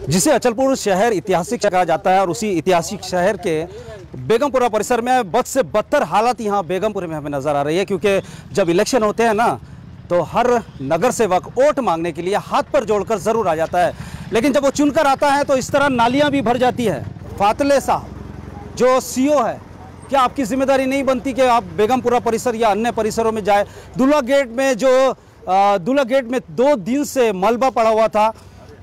जिसे अचलपुर शहर ऐतिहासिक कहा जाता है और उसी ऐतिहासिक शहर के बेगमपुरा परिसर में बद से बदतर हालत यहाँ बेगमपुर में हमें नजर आ रही है। क्योंकि जब इलेक्शन होते हैं ना तो हर नगर सेवक वोट मांगने के लिए हाथ पर जोड़कर जरूर आ जाता है, लेकिन जब वो चुनकर आता है तो इस तरह नालियां भी भर जाती है। फातले साहब जो सीओ है, क्या आपकी जिम्मेदारी नहीं बनती कि आप बेगमपुरा परिसर या अन्य परिसरों में जाए? दुल्हा गेट में 2 दिन से मलबा पड़ा हुआ था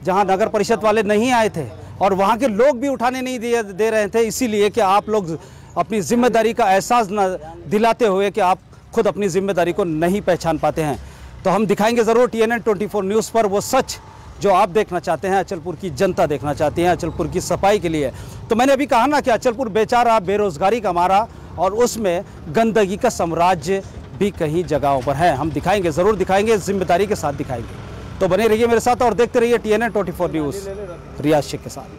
जहां नगर परिषद वाले नहीं आए थे और वहां के लोग भी उठाने नहीं दे रहे थे, इसीलिए कि आप लोग अपनी जिम्मेदारी का एहसास न दिलाते हुए कि आप खुद अपनी जिम्मेदारी को नहीं पहचान पाते हैं। तो हम दिखाएंगे ज़रूर TNN 24 न्यूज़ पर वो सच जो आप देखना चाहते हैं, अचलपुर की जनता देखना चाहती है, अचलपुर की सफाई के लिए। तो मैंने अभी कहा ना कि अचलपुर बेचारा बेरोजगारी का मारा और उसमें गंदगी का साम्राज्य भी कई जगहों पर है। हम दिखाएंगे, ज़रूर दिखाएंगे, जिम्मेदारी के साथ दिखाएंगे। तो बने रहिए मेरे साथ और देखते रहिए TNN 24 न्यूज़ रियाज शेख के साथ।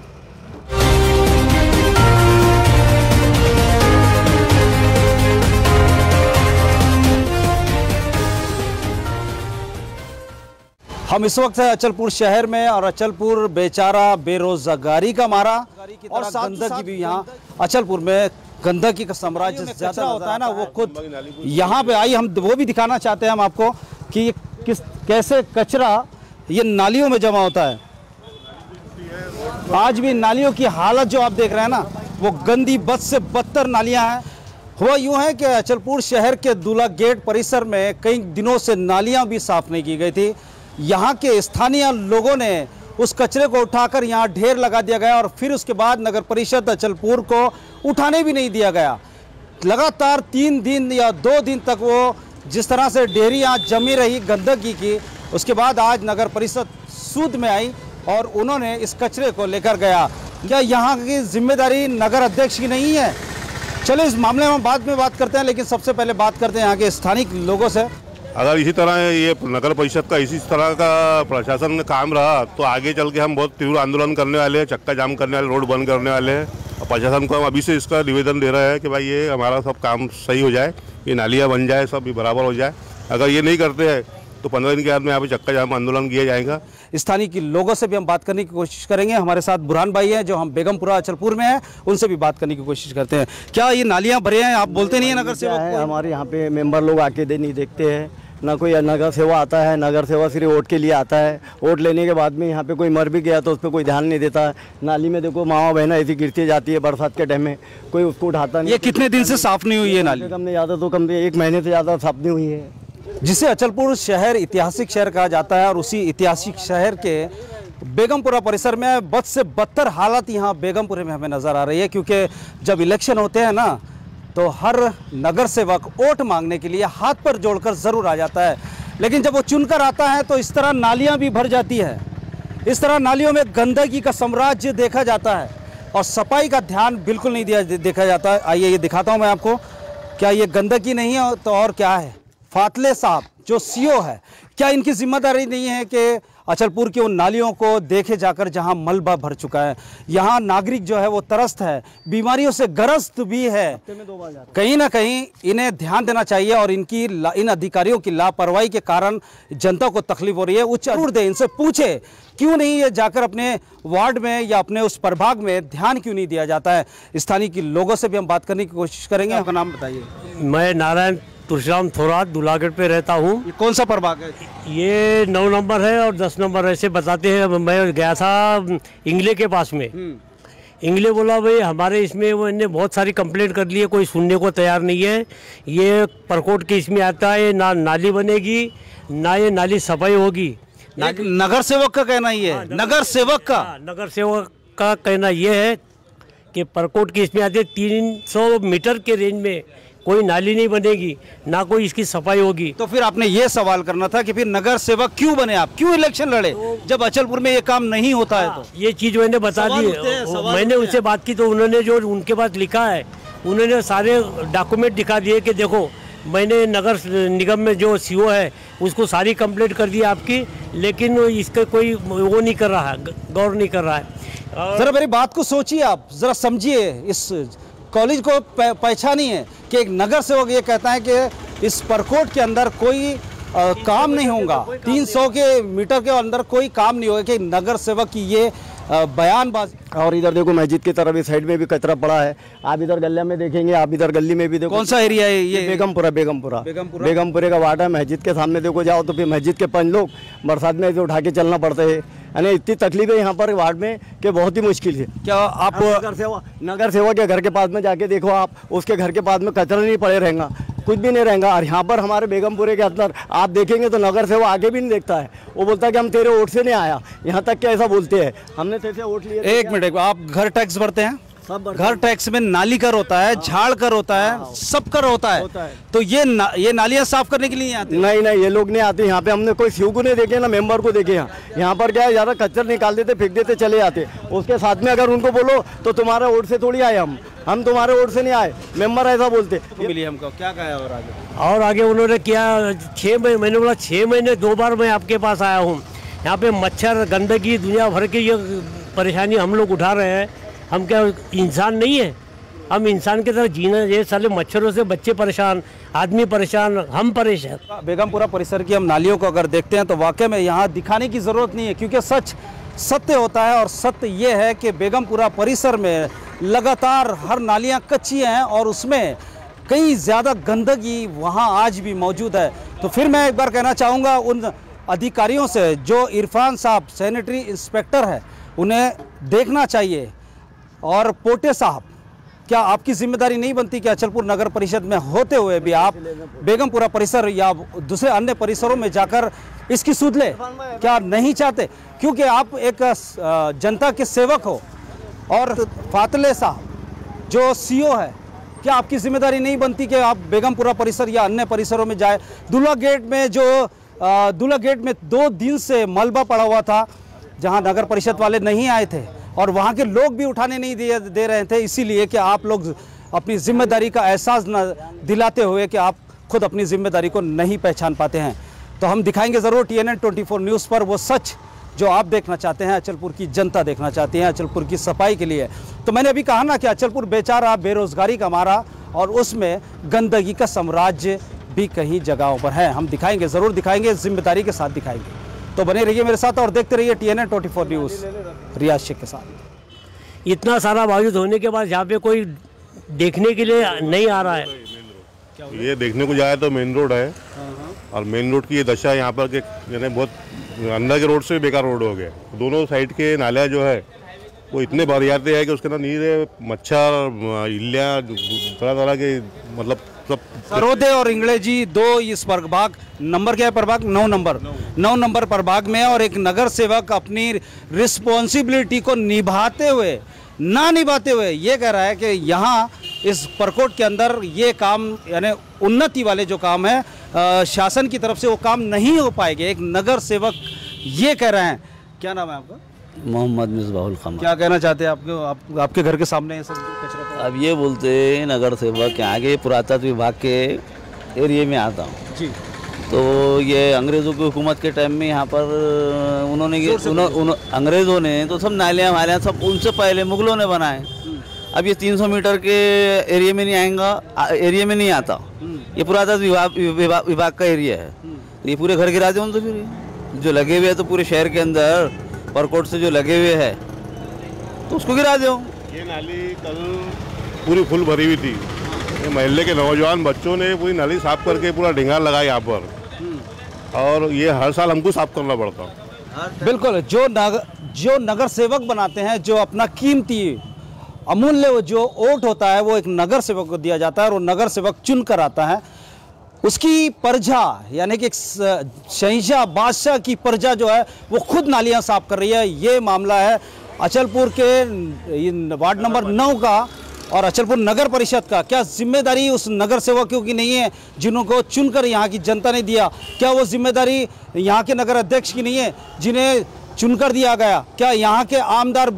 हम इस वक्त है अचलपुर शहर में और अचलपुर बेचारा बेरोजगारी का मारा और गंदगी भी यहाँ अचलपुर में गंदगी का साम्राज्य ज्यादा होता है ना, वो खुद यहाँ पे आई। हम वो भी दिखाना चाहते हैं हम आपको कि कैसे कचरा ये नालियों में जमा होता है। आज भी नालियों की हालत जो आप देख रहे हैं ना, वो गंदी बद से बदतर नालियाँ हैं। हुआ यूँ है कि अचलपुर शहर के दुल्हा गेट परिसर में कई दिनों से नालियाँ भी साफ नहीं की गई थी। यहाँ के स्थानीय लोगों ने उस कचरे को उठाकर यहाँ ढेर लगा दिया गया और फिर उसके बाद नगर परिषद अचलपुर को उठाने भी नहीं दिया गया। लगातार 3 दिन या 2 दिन तक वो जिस तरह से ढेरी यहाँ जमी रही गंदगी की, उसके बाद आज नगर परिषद सूद में आई और उन्होंने इस कचरे को लेकर गया। क्या यहाँ की जिम्मेदारी नगर अध्यक्ष की नहीं है? चलो इस मामले में बाद में बात करते हैं, लेकिन सबसे पहले बात करते हैं यहाँ के स्थानिक लोगों से। अगर इसी तरह ये नगर परिषद का इसी तरह का प्रशासन में काम रहा तो आगे चल के हम बहुत तीव्र आंदोलन करने वाले हैं, चक्का जाम करने वाले, रोड बंद करने वाले हैं। और प्रशासन को हम अभी से इसका निवेदन दे रहे हैं कि भाई ये हमारा सब काम सही हो जाए, ये नालियाँ बन जाए, सब भी बराबर हो जाए। अगर ये नहीं करते हैं तो 15 दिन के बाद में यहाँ पे चक्का जाम आंदोलन किया जाएगा। स्थानीय के लोगों से भी हम बात करने की कोशिश करेंगे। हमारे साथ बुरहान भाई हैं जो हम बेगमपुरा अचलपुर में हैं, उनसे भी बात करने की कोशिश करते हैं। क्या ये नालियाँ भरे हैं? आप बोलते नहीं है नगर सेवक? हमारे यहाँ पे मेंबर लोग आके नहीं देखते हैं, ना कोई नगर सेवा आता है। नगर सेवा सिर्फ वोट के लिए आता है। वोट लेने के बाद में यहाँ पे कोई मर भी गया तो उस पर कोई ध्यान नहीं देता। नाली में देखो माँ बहना ऐसी गिरती जाती है बरसात के टाइम में, कोई उसको उठाता नहीं। ये कितने दिन से साफ नहीं हुई है नाली? कम नहीं ज़्यादा तो कम 1 महीने से ज़्यादा साफ नहीं हुई है। जिसे अचलपुर शहर ऐतिहासिक शहर कहा जाता है और उसी ऐतिहासिक शहर के बेगमपुरा परिसर में बद से बदतर हालत यहाँ बेगमपुरे में हमें नजर आ रही है। क्योंकि जब इलेक्शन होते हैं ना तो हर नगर सेवक वोट मांगने के लिए हाथ पर जोड़कर जरूर आ जाता है, लेकिन जब वो चुनकर आता है तो इस तरह नालियां भी भर जाती है। इस तरह नालियों में गंदगी का साम्राज्य देखा जाता है और सफाई का ध्यान बिल्कुल नहीं देखा जाता है। आइए ये दिखाता हूं मैं आपको। क्या ये गंदगी नहीं है तो और क्या है? फातले साहब जो सीओ है, क्या इनकी जिम्मेदारी नहीं है कि अचलपुर की उन नालियों को देखे जाकर जहां मलबा भर चुका है? यहाँ नागरिक जो है वो त्रस्त है, बीमारियों से ग्रस्त भी है। कहीं ना कहीं इन्हें ध्यान देना चाहिए और इन अधिकारियों की लापरवाही के कारण जनता को तकलीफ हो रही है। उच्च दे, इनसे पूछे क्यों नहीं ये जाकर अपने वार्ड में या अपने उस प्रभाग में ध्यान क्यों नहीं दिया जाता है? स्थानीय के लोगों से भी हम बात करने की कोशिश करेंगे। आपका नाम बताइए। मैं नारायण तुलसीराम थोरात दुल्हागढ़ पे रहता हूँ। ये कौन सा प्रभाग है? ये 9 नंबर है और 10 नंबर ऐसे बताते हैं। मैं गया था इंगले के पास में। इंगले बोला भाई हमारे इसमें वो इन्हें बहुत सारी कंप्लेंट कर ली है, कोई सुनने को तैयार नहीं है। ये परकोट के इसमें आता है, ना नाली बनेगी ना ये नाली सफाई होगी। नगर सेवक का कहना ही है। नगर सेवक का कहना ये है कि परकोट की इसमें आते 300 मीटर के रेंज में कोई नाली नहीं बनेगी, ना कोई इसकी सफाई होगी। तो फिर आपने ये सवाल करना था कि फिर नगर सेवक क्यों बने आप, क्यों इलेक्शन लड़े जब अचलपुर में ये काम नहीं होता है? तो ये चीज मैंने बता दी, मैंने उनसे बात की तो उन्होंने जो उनके पास लिखा है उन्होंने सारे डॉक्यूमेंट दिखा दिए कि देखो मैंने नगर निगम में जो सीओ है उसको सारी कंप्लेंट कर दी आपकी, लेकिन इसका कोई वो नहीं कर रहा है, गौर नहीं कर रहा है। जरा मेरी बात को सोचिए, आप जरा समझिए, इस कॉलेज को पहचानिए कि एक नगर सेवक ये कहता है कि इस परकोट के अंदर कोई काम नहीं होगा, 300 के मीटर के अंदर कोई काम नहीं होगा कि नगर सेवक की ये बयानबाजी। और इधर देखो मस्जिद की तरफ इस साइड में भी कचरा पड़ा है, आप इधर गली में देखेंगे, आप इधर गली में भी देखो। कौन सा एरिया है ये? बेगमपुरे का वार्ड है। मस्जिद के सामने देखो जाओ तो फिर मस्जिद के 5 लोग बरसात में ऐसे उठा के चलना पड़ता है, यानी इतनी तकलीफ है यहाँ पर वार्ड में कि बहुत ही मुश्किल है। क्या आप नगर सेवा के घर के पास में जाके देखो, आप उसके घर के पास में कचरा नहीं पड़े रहेगा, कुछ भी नहीं रहेगा। और यहाँ पर हमारे बेगमपुरे के अंदर आप देखेंगे तो नगर सेवा आगे भी नहीं देखता है, वो बोलता है कि हम तेरे वोट से नहीं आया, यहाँ तक कि ऐसा बोलते हैं, हमने तेरे वोट लिए। एक मिनट, आप घर टैक्स भरते हैं? घर टैक्स में नाली कर होता है, झाड़ कर होता है, सब कर होता है। तो ये नालियां साफ करने के लिए नहीं आते? नहीं, ये लोग नहीं आते यहाँ पे। हमने कोई सीओ को नहीं देखे ना मेंबर को देखे। यहाँ पर क्या है, ज़्यादा कचरा निकाल देते, फेंक देते, चले जाते। उसके साथ में अगर उनको बोलो तो तुम्हारे वोट से थोड़ी आए हम तुम्हारे वोट से नहीं आए, मेंबर ऐसा बोलते। मिली हमको क्या कहा और आगे उन्होंने किया 6 महीने, मैंने बोला 6 महीने 2 बार मैं आपके पास आया हूँ। यहाँ पे मच्छर, गंदगी, दुनिया भर की ये परेशानी हम लोग उठा रहे हैं। हम क्या इंसान नहीं है? हम इंसान की तरह जीना, ये साले मच्छरों से बच्चे परेशान, आदमी परेशान, हम परेशान। बेगमपुरा परिसर की हम नालियों को अगर देखते हैं तो वाकई में यहाँ दिखाने की ज़रूरत नहीं है, क्योंकि सच सत्य होता है। और सत्य ये है कि बेगमपुरा परिसर में लगातार हर नालियाँ कच्ची हैं और उसमें कई ज़्यादा गंदगी वहाँ आज भी मौजूद है। तो फिर मैं एक बार कहना चाहूँगा उन अधिकारियों से, जो इरफान साहब सैनिटरी इंस्पेक्टर है, उन्हें देखना चाहिए। और पोटे साहब, क्या आपकी जिम्मेदारी नहीं बनती कि अचलपुर नगर परिषद में होते हुए भी आप बेगमपुरा परिसर या दूसरे अन्य परिसरों में जाकर इसकी सूद ले? क्या नहीं चाहते? क्योंकि आप एक जनता के सेवक हो। और फातले साहब जो सीओ है, क्या आपकी जिम्मेदारी नहीं बनती कि आप बेगमपुरा परिसर या अन्य परिसरों में जाए? दुल्हा गेट में 2 दिन से मलबा पड़ा हुआ था, जहां नगर परिषद वाले नहीं आए थे और वहां के लोग भी उठाने नहीं दे रहे थे, इसीलिए कि आप लोग अपनी जिम्मेदारी का एहसास न दिलाते हुए कि आप खुद अपनी जिम्मेदारी को नहीं पहचान पाते हैं। तो हम दिखाएंगे ज़रूर TNN 24 न्यूज़ पर वो सच जो आप देखना चाहते हैं, अचलपुर की जनता देखना चाहती है, अचलपुर की सफाई के लिए। तो मैंने अभी कहा ना कि अचलपुर बेचारा बेरोजगारी का मारा और उसमें गंदगी का साम्राज्य भी कई जगहों पर है। हम दिखाएंगे, ज़रूर दिखाएंगे, जिम्मेदारी के साथ दिखाएंगे। तो बने रहिए मेरे साथ और देखते रहिए TNN 24 न्यूज़ रियाज शेख के साथ। इतना सारा बावजूद होने के बाद यहाँ पे कोई देखने के लिए नहीं आ रहा है। ये देखने को जाए तो मेन रोड है, और मेन रोड की ये दशा यहाँ पर यानी बहुत अंदर के रोड से भी बेकार रोड हो गया। दोनों साइड के नालियाँ जो है वो इतने भर जाते हैं कि उसके अंदर नीर, मच्छर, इल्लियाँ, तरह के, मतलब सब। सरोदे और इंग्लेजी 2 इस प्रभाग, नंबर क्या है प्रभाग? 9 नंबर प्रभाग में। और एक नगर सेवक अपनी रिस्पॉन्सिबिलिटी को निभाते हुए ये कह रहा है कि यहाँ इस प्रकोट के अंदर ये काम, यानी उन्नति वाले जो काम है शासन की तरफ से, वो काम नहीं हो पाएंगे। एक नगर सेवक ये कह रहे हैं। क्या नाम है आपका? मोहम्मद मिसबाहुल खान। क्या कहना चाहते हैं? आपके घर के सामने ये सब कचरा पड़ा? अब ये बोलते हैं नगर सेवक यहाँ के पुरातत्व विभाग के एरिया में आता हूँ जी। तो ये अंग्रेज़ों की हुकूमत के टाइम में यहाँ पर अंग्रेज़ों ने तो सब नालियाँ वालियाँ सब उनसे पहले मुगलों ने बनाए। अब ये 300 मीटर के एरिया में नहीं आएगा, एरिया में नहीं आता। ये पुरातत्व विभाग का एरिया है, ये पूरे घर गिरा दे उनसे। फिर जो लगे हुए हैं तो पूरे शहर के अंदर परकोट से जो लगे हुए हैं तो उसको गिरा दो। ये नाली कल पूरी फुल भरी हुई थी, ये महल्ले के नौजवान बच्चों ने पूरी नाली साफ करके पूरा ढिंगार लगाया यहाँ पर, और ये हर साल हमको साफ करना पड़ता। बिल्कुल, जो नगर सेवक बनाते हैं, जो अपना कीमती अमूल्य जो वोट होता है वो एक नगर सेवक को दिया जाता है, और वो नगर सेवक चुन कर आता है। उसकी प्रजा, यानी कि एक शहंशाह बादशाह की प्रजा जो है वो खुद नालियां साफ कर रही है। ये मामला है अचलपुर के वार्ड नंबर 9 का और अचलपुर नगर परिषद का। क्या जिम्मेदारी उस नगर सेवकों की नहीं है जिनको चुनकर यहाँ की जनता ने दिया? क्या वो जिम्मेदारी यहाँ के नगर अध्यक्ष की नहीं है जिन्हें चुनकर दिया गया? क्या यहाँ के आमदार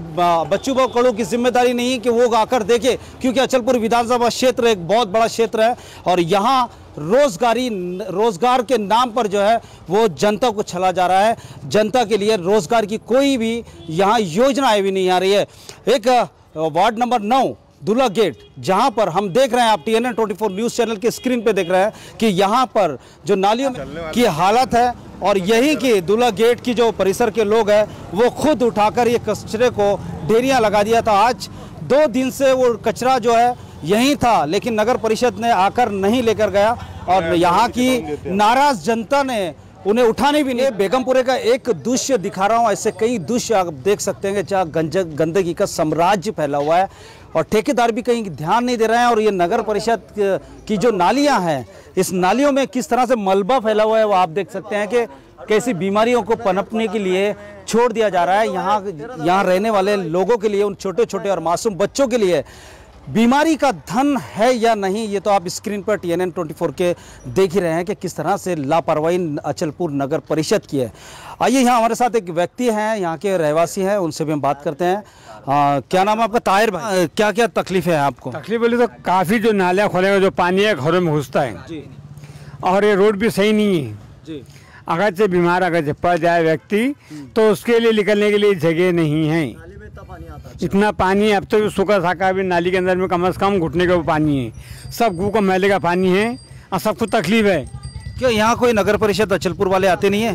बच्चू भाऊ कड़ू की जिम्मेदारी नहीं है कि वो आकर देखे? क्योंकि अचलपुर विधानसभा क्षेत्र एक बहुत बड़ा क्षेत्र है और यहाँ रोजगार के नाम पर जो है वो जनता को छला जा रहा है। जनता के लिए रोजगार की कोई भी यहाँ योजनाएं भी नहीं आ रही है। एक वार्ड नंबर 9 दूल्हा गेट, जहां पर हम देख रहे हैं, आप TNN 24 न्यूज़ चैनल के स्क्रीन पे देख रहे हैं कि यहां पर जो नालियों की हालत है और यही की दूल्हा गेट की जो परिसर के लोग हैं वो खुद उठाकर ये कचरे को ढेरियां लगा दिया था। आज 2 दिन से वो कचरा जो है यहीं था, लेकिन नगर परिषद ने आकर नहीं लेकर गया और यहाँ की नाराज जनता ने उन्हें उठाने भी नहीं। बेगमपुरे का एक दृश्य दिखा रहा हूँ, ऐसे कई दृश्य आप देख सकते हैं जहाँ गंदगी का साम्राज्य फैला हुआ है और ठेकेदार भी कहीं ध्यान नहीं दे रहे हैं। और ये नगर परिषद की जो नालियाँ हैं, इस नालियों में किस तरह से मलबा फैला हुआ है वो आप देख सकते हैं कि कैसी बीमारियों को पनपने के लिए छोड़ दिया जा रहा है। यहाँ रहने वाले लोगों के लिए, उन छोटे छोटे और मासूम बच्चों के लिए बीमारी का धन है या नहीं, ये तो आप स्क्रीन पर TNN 24 के देख ही रहे हैं कि किस तरह से लापरवाही अचलपुर नगर परिषद की है। आइए, यहाँ हमारे साथ एक व्यक्ति हैं, यहाँ के रहवासी हैं, उनसे भी हम बात करते हैं। क्या नाम है आपका? ताहिर भाई, क्या क्या तकलीफ है आपको? तकलीफ बोले तो काफ़ी जो नालियाँ खोलेगा, जो पानी है घरों में घुसता है जी। और ये रोड भी सही नहीं है जी। अगर से बीमार अगर पड़ जाए व्यक्ति तो उसके लिए निकलने के लिए जगह नहीं है। इतना पानी अब तो सूखा साखा भी नाली के अंदर में कम से कम घुटने का पानी है, सब गू का मैले का पानी है और सबको तकलीफ है। क्यों यहाँ कोई नगर परिषद अचलपुर वाले आते नहीं है?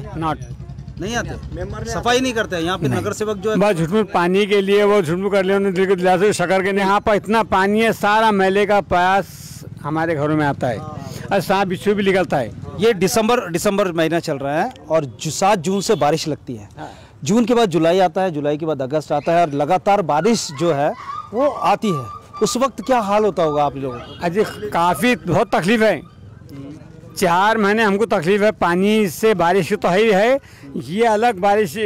नहीं आते, सफाई नहीं करते यहाँ पे नगर सेवक जो है बस झुटमुट पानी के लिए वो झुटमुट कर लिया दिल को दिला से शकर के। यहाँ पर इतना पानी है, सारा मैले का प्यास हमारे घरों में आता है और सांप बिच्छू भी निकलता है। ये दिसंबर महीना चल रहा है और 7 जून से बारिश लगती है। जून के बाद जुलाई आता है, जुलाई के बाद अगस्त आता है और लगातार बारिश जो है वो आती है। उस वक्त क्या हाल होता होगा आप लोगों को? अजी काफ़ी बहुत तकलीफ है, 4 महीने हमको तकलीफ है। पानी से बारिश तो ही है, ये अलग बारिश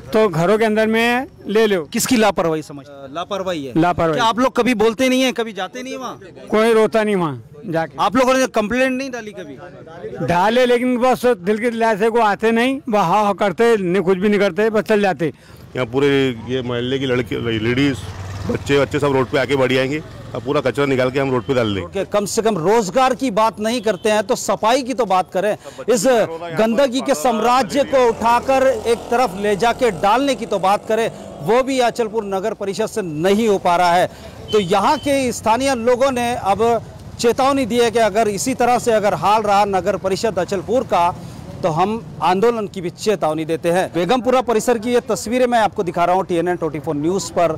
तो घरों के अंदर में ले लो। किसकी लापरवाही समझ? लापरवाही है। लापरवाही। क्या आप लोग कभी बोलते नहीं है, कभी जाते नहीं है वहाँ? कोई रोता नहीं वहाँ जाके। आप लोगों ने कंप्लेंट नहीं डाली कभी? डाले, लेकिन बस दिल के दिलासे से को आते नहीं, वह हाँ करते नहीं, कुछ भी नहीं करते, बस चल जाते। यहाँ पूरे ये मोहल्ले की लड़की लेडीज बच्चे सब रोड पे आके बढ़ जाएंगे और पूरा कचरा निकाल के हम रोड पे डाल देंगे। कम से कम रोजगार की बात नहीं करते हैं तो सफाई की तो बात करें। इस गंदगी के साम्राज्य को उठाकर एक तरफ ले जाके डालने की तो बात करें, वो भी अचलपुर नगर परिषद से नहीं हो पा रहा है। तो यहाँ के स्थानीय लोगों ने अब चेतावनी दी है कि अगर इसी तरह से अगर हाल रहा नगर परिषद अचलपुर का तो हम आंदोलन की भी चेतावनी देते हैं। बेगमपुरा परिसर की ये तस्वीरें मैं आपको दिखा रहा हूँ TNN 24 न्यूज़ पर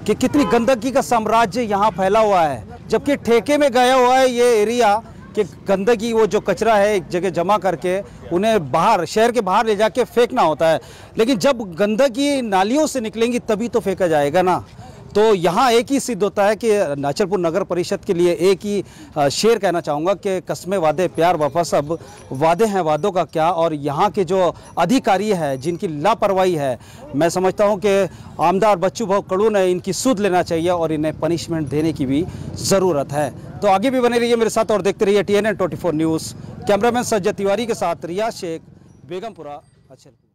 कि कितनी गंदगी का साम्राज्य यहाँ फैला हुआ है, जबकि ठेके में गया हुआ है ये एरिया कि गंदगी वो जो कचरा है एक जगह जमा करके उन्हें बाहर शहर के बाहर ले जाके फेंकना होता है। लेकिन जब गंदगी नालियों से निकलेंगी तभी तो फेंका जाएगा ना। तो यहाँ एक ही सिद्ध होता है कि अचलपुर नगर परिषद के लिए एक ही शेर कहना चाहूँगा कि कस्में वादे प्यार वफा सब वादे हैं, वादों का क्या। और यहाँ के जो अधिकारी है जिनकी लापरवाही है, मैं समझता हूँ कि आमदार बच्चू भाऊ कड़ू ने इनकी सूद लेना चाहिए और इन्हें पनिशमेंट देने की भी ज़रूरत है। तो आगे भी बने रहिए मेरे साथ और देखते रहिए TNN 24 news. Cameraman Sajjad Tiwari के साथ रियाज शेख, बेगमपुरा, अचलपुर।